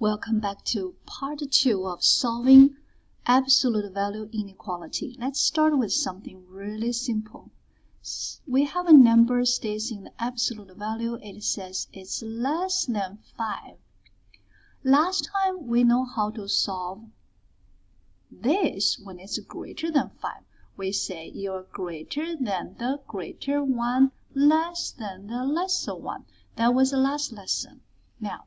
Welcome back to part 2 of solving absolute value inequality. Let's start with something really simple. We have a number stays in the absolute value. It says it's less than 5. Last time we know how to solve this when it's greater than 5. We say you're greater than the greater one, less than the lesser one. That was the last lesson. Now,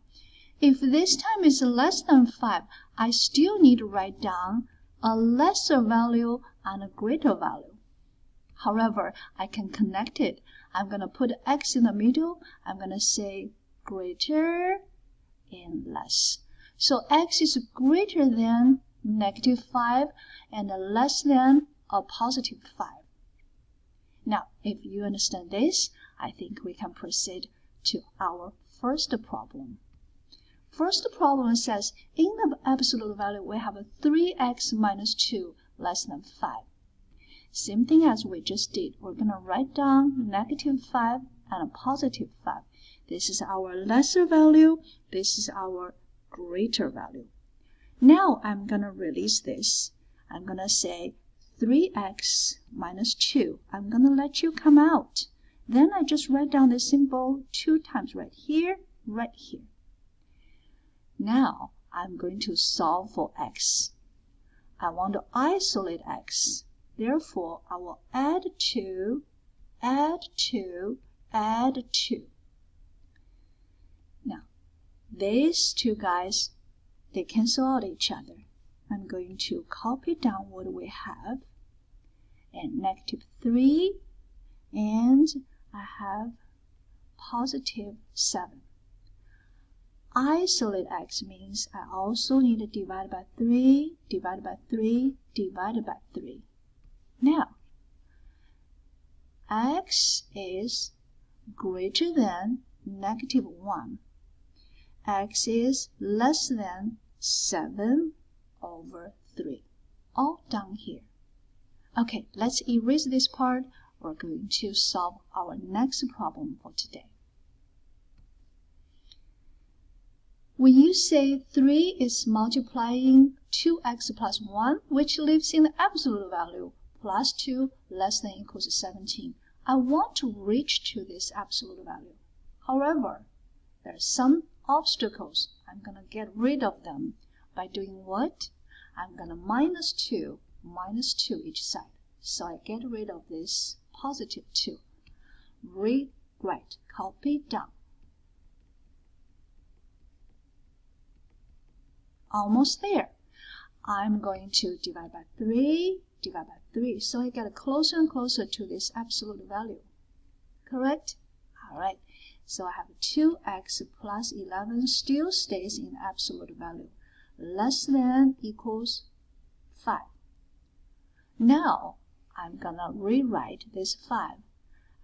if this time is less than 5, I still need to write down a lesser value and a greater value. However, I can connect it. I'm going to put x in the middle. I'm going to say greater and less. So x is greater than -5 and less than a +5. Now, if you understand this, I think we can proceed to our first problem. First problem says, in the absolute value, we have a 3x minus 2 less than 5. Same thing as we just did. We're going to write down -5 and a +5. This is our lesser value. This is our greater value. Now I'm going to release this. I'm going to say 3x minus 2. I'm going to let you come out. Then I just write down this symbol 2 times right here, right here. Now, I'm going to solve for x. I want to isolate x. Therefore, I will add 2, add 2, add 2. Now, these two guys, they cancel out each other. I'm going to copy down what we have. And -3, and I have +7. Isolate x means I also need to divide by 3, divide by 3, divide by 3. Now, x is greater than -1. X is less than 7/3. All down here. Okay, let's erase this part. We're going to solve our next problem for today. When you say 3 is multiplying 2x plus 1, which leaves in the absolute value, plus 2 less than equals 17, I want to reach to this absolute value. However, there are some obstacles. I'm going to get rid of them by doing what? I'm going to minus 2 each side. So I get rid of this +2. Rewrite, copy down. Almost there. I'm going to divide by 3, divide by 3. So I get closer and closer to this absolute value. Correct? Alright. So I have 2x plus 11 still stays in absolute value. Less than equals 5. Now, I'm going to rewrite this 5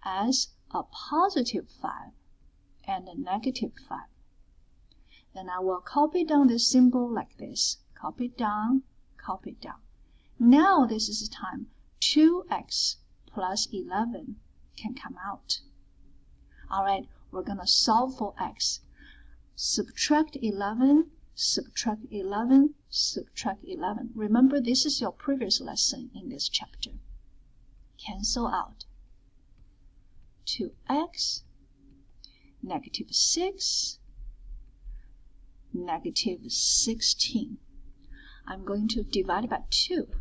as a +5 and a -5. Then I will copy down this symbol like this. Copy down, copy down. Now this is the time 2x plus 11 can come out. Alright, we're going to solve for x. Subtract 11, subtract 11, subtract 11. Remember, this is your previous lesson in this chapter. Cancel out. 2x, -6, -16. I'm going to divide by 2.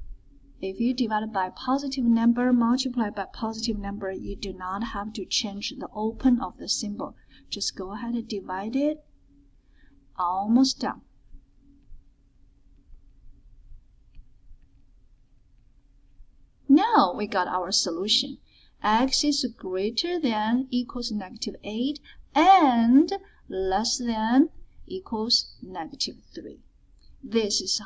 If you divide by a positive number, multiply by a positive number, you do not have to change the open of the symbol. Just go ahead and divide it. Almost done. Now we got our solution. X is greater than equals -8 and less than equals -3. This is